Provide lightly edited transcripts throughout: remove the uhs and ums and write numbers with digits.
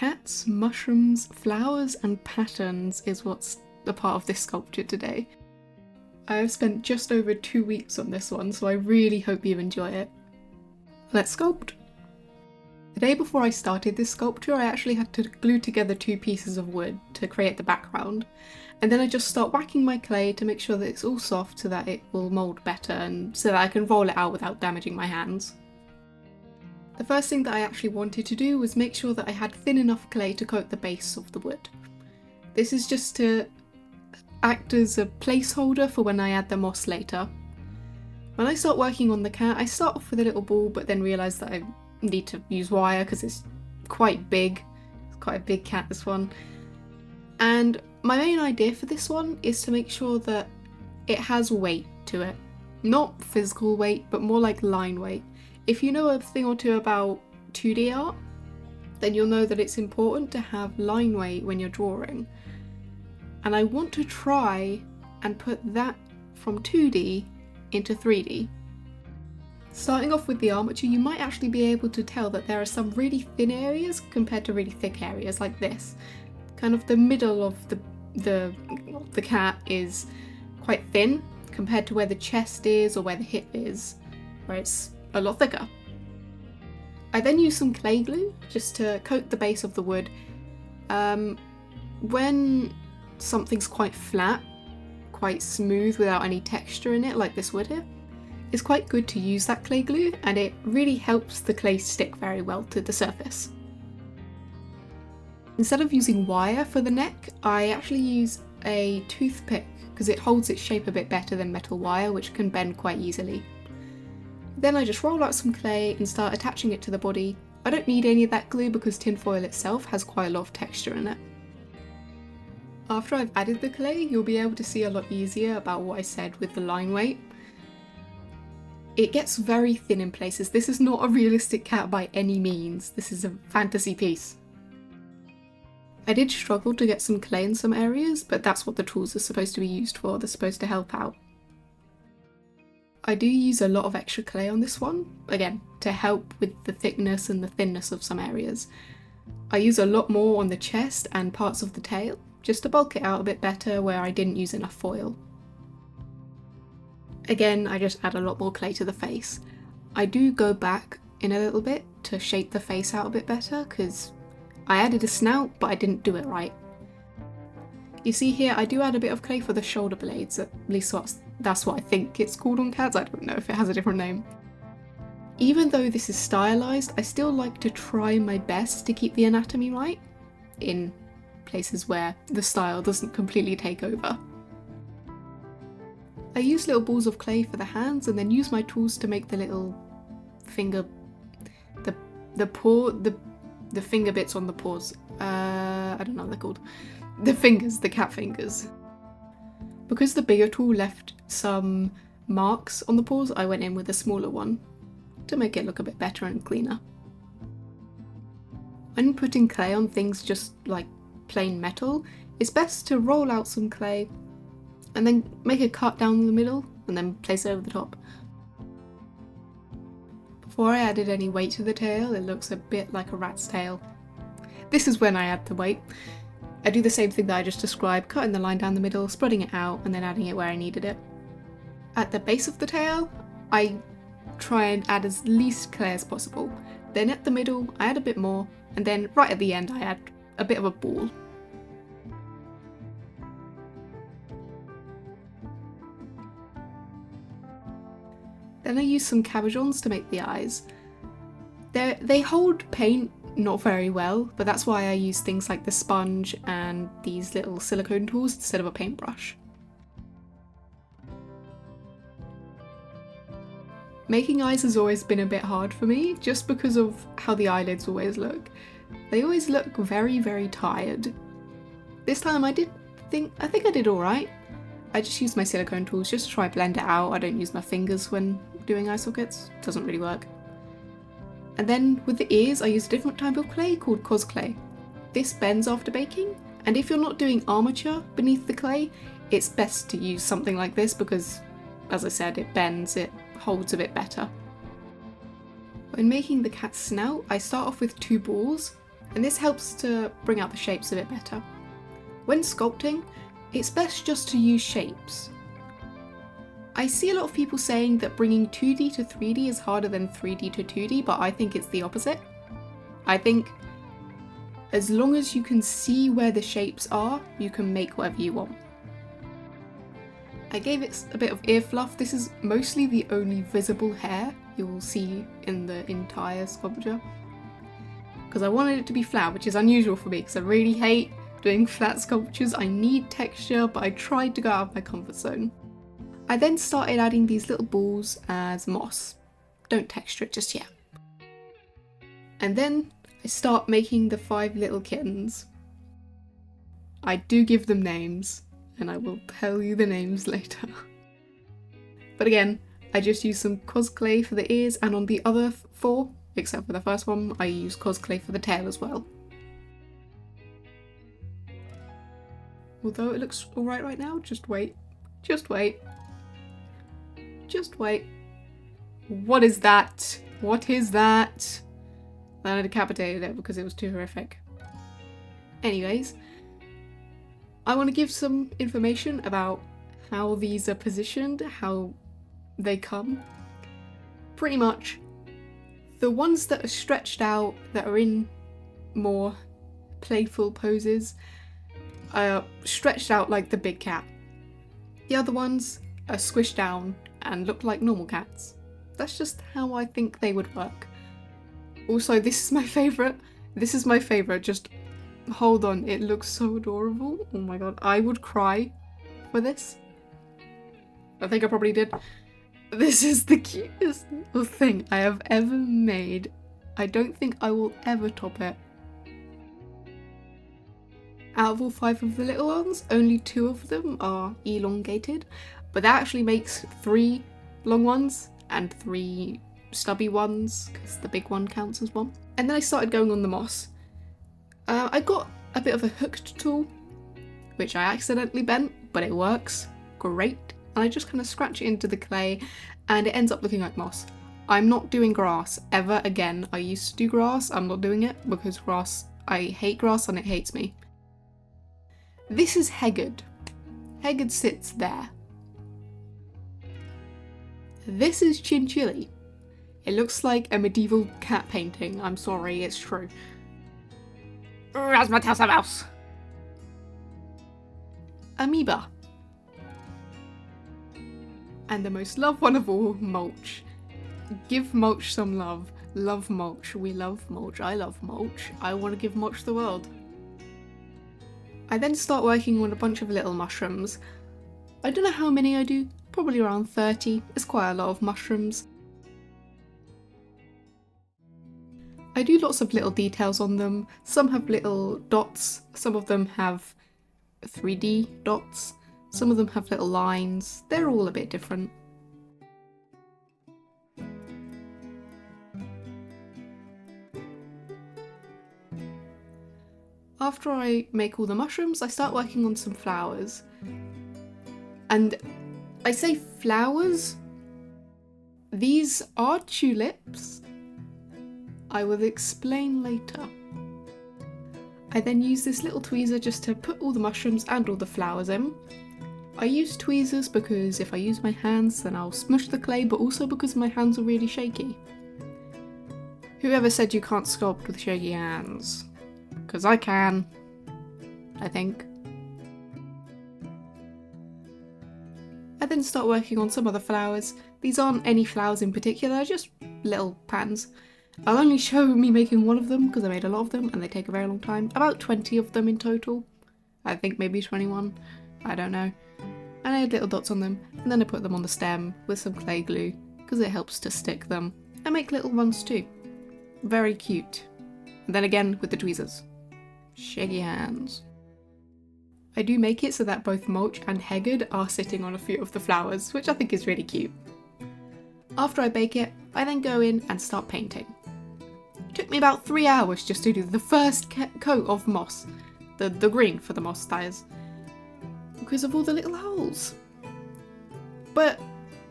cats, mushrooms, flowers and patterns is what's a part of this sculpture today. I have spent just over 2 weeks on this one, so I really hope you enjoy it. Let's sculpt! The day before I started this sculpture, I actually had to glue together 2 pieces of wood to create the background, and then I just start whacking my clay to make sure that it's all soft so that it will mould better and so that I can roll it out without damaging my hands. The first thing that I actually wanted to do was make sure that I had thin enough clay to coat the base of the wood. This is just to act as a placeholder for when I add the moss later. When I start working on the cat, I start off with a little ball but then realise that I need to use wire because it's quite big. It's quite a big cat, this one. And my main idea for this one is to make sure that it has weight to it. Not physical weight, but more like line weight. If you know a thing or two about 2D art, then you'll know that it's important to have line weight when you're drawing. And I want to try and put that from 2D into 3D. Starting off with the armature, you might actually be able to tell that there are some really thin areas compared to really thick areas like this. Kind of the middle of the cat is quite thin compared to where the chest is or where the hip is, where it's a lot thicker. I then use some clay glue just to coat the base of the wood. When something's quite flat, quite smooth without any texture in it, like this wood here, it's quite good to use that clay glue, and it really helps the clay stick very well to the surface. Instead of using wire for the neck, I actually use a toothpick because it holds its shape a bit better than metal wire, which can bend quite easily. Then I just roll out some clay and start attaching it to the body. I don't need any of that glue because tinfoil itself has quite a lot of texture in it. After I've added the clay, you'll be able to see a lot easier about what I said with the line weight. It gets very thin in places. This is not a realistic cat by any means. This is a fantasy piece. I did struggle to get some clay in some areas, but that's what the tools are supposed to be used for. They're supposed to help out. I do use a lot of extra clay on this one, again, to help with the thickness and the thinness of some areas. I use a lot more on the chest and parts of the tail, just to bulk it out a bit better where I didn't use enough foil. Again, I just add a lot more clay to the face. I do go back in a little bit to shape the face out a bit better because I added a snout but I didn't do it right. You see here I do add a bit of clay for the shoulder blades, at least that's what I think it's called on cats. I don't know if it has a different name. Even though this is stylized, I still like to try my best to keep the anatomy right in places where the style doesn't completely take over. I use little balls of clay for the hands and then use my tools to make the little finger, the finger bits on the paws. I don't know what they're called. The fingers, the cat fingers. Because the bigger tool left some marks on the paws, I went in with a smaller one to make it look a bit better and cleaner. When putting clay on things just like plain metal, it's best to roll out some clay and then make a cut down the middle and then place it over the top. Before I added any weight to the tail, it looks a bit like a rat's tail. This is when I add the weight. I do the same thing that I just described, cutting the line down the middle, spreading it out, and then adding it where I needed it. At the base of the tail, I try and add as least clay as possible. Then at the middle, I add a bit more, and then right at the end, I add a bit of a ball. Then I use some cabujons to make the eyes. They hold paint not very well, but that's why I use things like the sponge and these little silicone tools instead of a paintbrush. Making eyes has always been a bit hard for me, just because of how the eyelids always look. They always look very, very tired. This time I think I did alright. I just used my silicone tools just to try and blend it out. I don't use my fingers when doing eye sockets. It doesn't really work. And then with the ears, I use a different type of clay called Cosclay. This bends after baking, and if you're not doing armature beneath the clay, it's best to use something like this because, as I said, it bends, it holds a bit better. When making the cat's snout, I start off with 2 balls, and this helps to bring out the shapes a bit better. When sculpting, it's best just to use shapes. I see a lot of people saying that bringing 2D to 3D is harder than 3D to 2D, but I think it's the opposite. I think as long as you can see where the shapes are, you can make whatever you want. I gave it a bit of ear fluff. This is mostly the only visible hair you will see in the entire sculpture, because I wanted it to be flat, which is unusual for me because I really hate doing flat sculptures. I need texture, but I tried to go out of my comfort zone. I then started adding these little balls as moss. Don't texture it just yet. And then I start making the 5 little kittens. I do give them names, and I will tell you the names later. But again, I just use some Cosclay for the ears, and on the other 4, except for the first one, I use Cosclay for the tail as well. Although it looks alright right now, just wait. Just wait. Just wait. What is that? What is that? Then I decapitated it because it was too horrific. Anyways, I want to give some information about how these are positioned, how they come. Pretty much, the ones that are stretched out, that are in more playful poses, are stretched out like the big cat. The other ones are squished down and look like normal cats. That's just how I think they would work. Also, this is my favourite. This is my favourite. Just hold on, it looks so adorable. Oh my god, I would cry for this. I think I probably did. This is the cutest little thing I have ever made. I don't think I will ever top it. Out of all 5 of the little ones, only 2 of them are elongated, but that actually makes 3 long ones and 3 stubby ones, because the big one counts as one. And then I started going on the moss. I got a bit of a hooked tool, which I accidentally bent, but it works great. And I just kind of scratch it into the clay, and it ends up looking like moss. I'm not doing grass ever again. I used to do grass, I'm not doing it, because grass, I hate grass and it hates me. This is Haggard. Haggard sits there. This is Chinchilli. It looks like a medieval cat painting. I'm sorry, it's true. Razzmatazz. Amoeba. And the most loved one of all, Mulch. Give Mulch some love. Love Mulch. We love Mulch. I love Mulch. I want to give Mulch the world. I then start working on a bunch of little mushrooms. I don't know how many I do, probably around 30. It's quite a lot of mushrooms. I do lots of little details on them. Some have little dots, some of them have 3D dots, some of them have little lines. They're all a bit different. After I make all the mushrooms, I start working on some flowers. And I say flowers, these are tulips. I will explain later. I then use this little tweezer just to put all the mushrooms and all the flowers in. I use tweezers because if I use my hands then I'll smush the clay, but also because my hands are really shaky. Whoever said you can't sculpt with shaky hands? Because I can, I think. I then start working on some other flowers. These aren't any flowers in particular, just little patterns. I'll only show me making one of them because I made a lot of them and they take a very long time. About 20 of them in total. I think maybe 21. I don't know. And I had little dots on them, and then I put them on the stem with some clay glue because it helps to stick them. I make little ones too. Very cute. And then again with the tweezers. Shaky hands. I do make it so that both Mulch and Haggard are sitting on a few of the flowers, which I think is really cute. After I bake it, I then go in and start painting. It took me about 3 hours just to do the first coat of moss. The green for the moss, that is. Because of all the little holes. But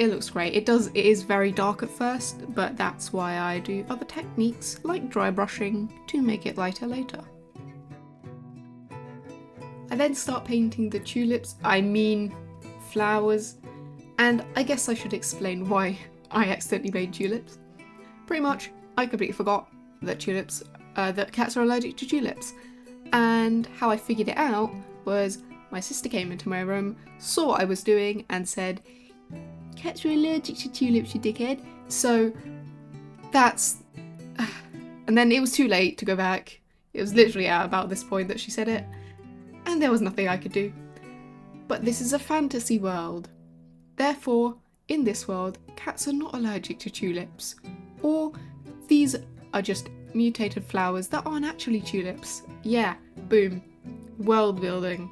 it looks great. It is very dark at first, but that's why I do other techniques like dry brushing to make it lighter later. I then start painting the tulips, I mean flowers, and I guess I should explain why I accidentally made tulips. Pretty much, I completely forgot that that cats are allergic to tulips, and how I figured it out was my sister came into my room, saw what I was doing, and said, "Cats are allergic to tulips, you dickhead." So that's... And then it was too late to go back. It was literally at about this point that she said it, and there was nothing I could do. But this is a fantasy world. Therefore, in this world, cats are not allergic to tulips. Or these are just mutated flowers that aren't actually tulips. Yeah, boom. World building.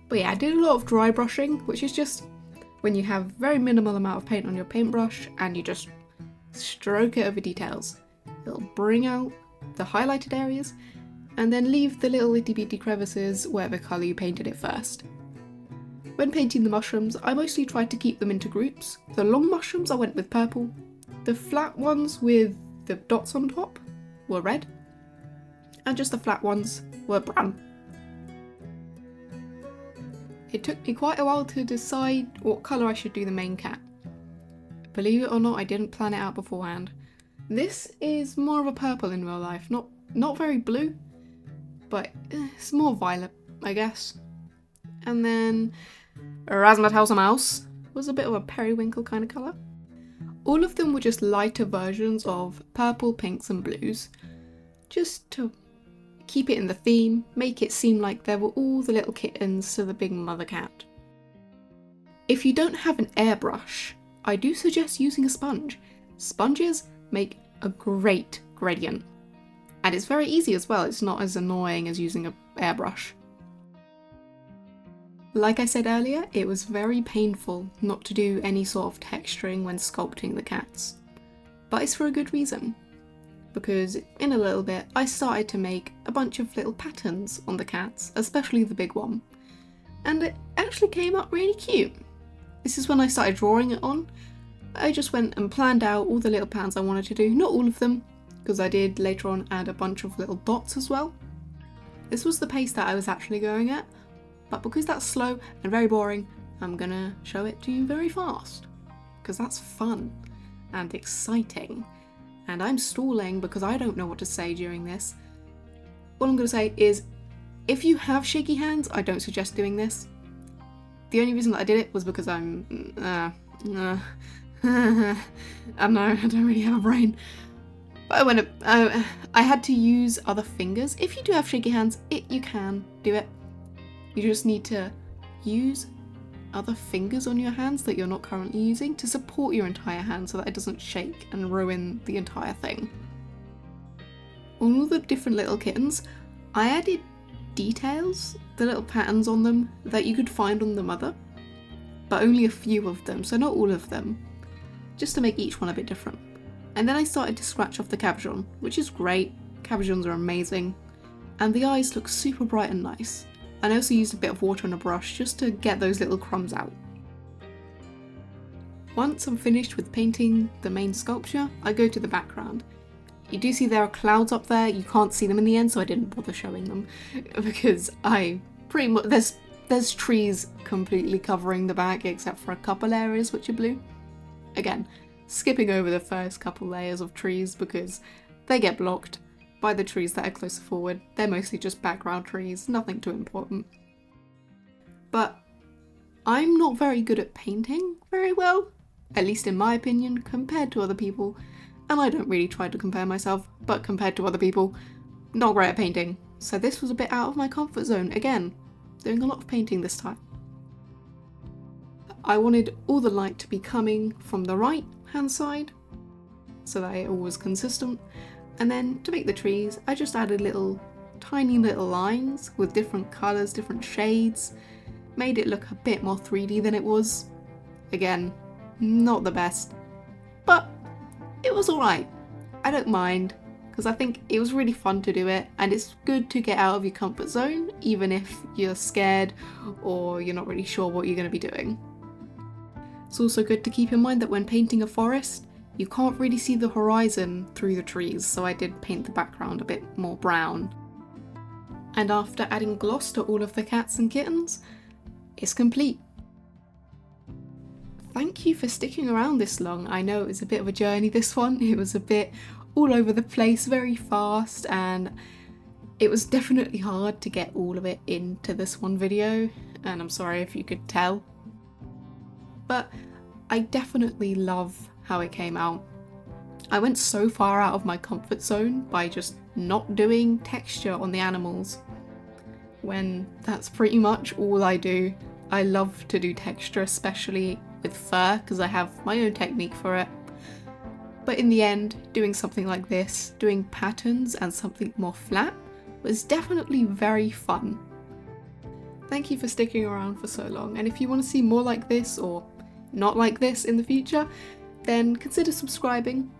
But yeah, I did a lot of dry brushing, which is just when you have very minimal amount of paint on your paintbrush and you just stroke it over details. It'll bring out the highlighted areas and then leave the little itty bitty crevices whatever colour you painted it first. When painting the mushrooms, I mostly tried to keep them into groups. The long mushrooms I went with purple. The flat ones with the dots on top were red. And just the flat ones were brown. It took me quite a while to decide what colour I should do the main cat. Believe it or not, I didn't plan it out beforehand. This is more of a purple in real life, not very blue, but it's more violet, I guess. And then Razzmatazz Mouse was a bit of a periwinkle kind of colour. All of them were just lighter versions of purple, pinks and blues, just to keep it in the theme, make it seem like there were all the little kittens to the big mother cat. If you don't have an airbrush, I do suggest using a sponge. Sponges make a great gradient. And it's very easy as well, it's not as annoying as using an airbrush. Like I said earlier, it was very painful not to do any sort of texturing when sculpting the cats. But it's for a good reason. Because in a little bit, I started to make a bunch of little patterns on the cats, especially the big one. And it actually came up really cute. This is when I started drawing it on. I just went and planned out all the little patterns I wanted to do, not all of them, because I did later on add a bunch of little dots as well. This was the pace that I was actually going at, but because that's slow and very boring, I'm gonna show it to you very fast, because that's fun and exciting. And I'm stalling because I don't know what to say during this. All I'm going to say is, if you have shaky hands, I don't suggest doing this. The only reason that I did it was because I know, I don't really have a brain. But I had to use other fingers. If you do have shaky hands, you can do it. You just need to use other fingers on your hands that you're not currently using to support your entire hand so that it doesn't shake and ruin the entire thing. On all the different little kittens, I added details, the little patterns on them that you could find on the mother, but only a few of them, so not all of them, just to make each one a bit different. And then I started to scratch off the cabochon, which is great, cabujons are amazing, and the eyes look super bright and nice. And I also used a bit of water on a brush just to get those little crumbs out. Once I'm finished with painting the main sculpture, I go to the background. You do see there are clouds up there, you can't see them in the end, so I didn't bother showing them, because I pretty much, there's trees completely covering the back except for a couple areas which are blue. Again, skipping over the first couple layers of trees because they get blocked by the trees that are closer forward. They're mostly just background trees, nothing too important. But I'm not very good at painting very well, at least in my opinion, compared to other people, and I don't really try to compare myself, but compared to other people, not great at painting. So this was a bit out of my comfort zone, again, doing a lot of painting this time. I wanted all the light to be coming from the right hand side, so that it all was consistent. And then to make the trees, I just added tiny little lines with different colours, different shades, made it look a bit more 3D than it was. Again, not the best, but it was alright. I don't mind, because I think it was really fun to do it, and it's good to get out of your comfort zone, even if you're scared or you're not really sure what you're going to be doing. It's also good to keep in mind that when painting a forest, you can't really see the horizon through the trees, so I did paint the background a bit more brown. And after adding gloss to all of the cats and kittens, it's complete. Thank you for sticking around this long. I know it was a bit of a journey, this one. It was a bit all over the place, very fast, and it was definitely hard to get all of it into this one video, and I'm sorry if you could tell. But I definitely love how it came out. I went so far out of my comfort zone by just not doing texture on the animals, when that's pretty much all I do. I love to do texture, especially with fur, because I have my own technique for it. But in the end, doing something like this, doing patterns and something more flat, was definitely very fun. Thank you for sticking around for so long, and if you want to see more like this or not like this in the future, then consider subscribing.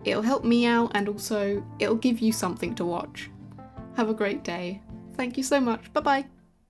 It'll help me out and also it'll give you something to watch. Have a great day. Thank you so much. Bye bye.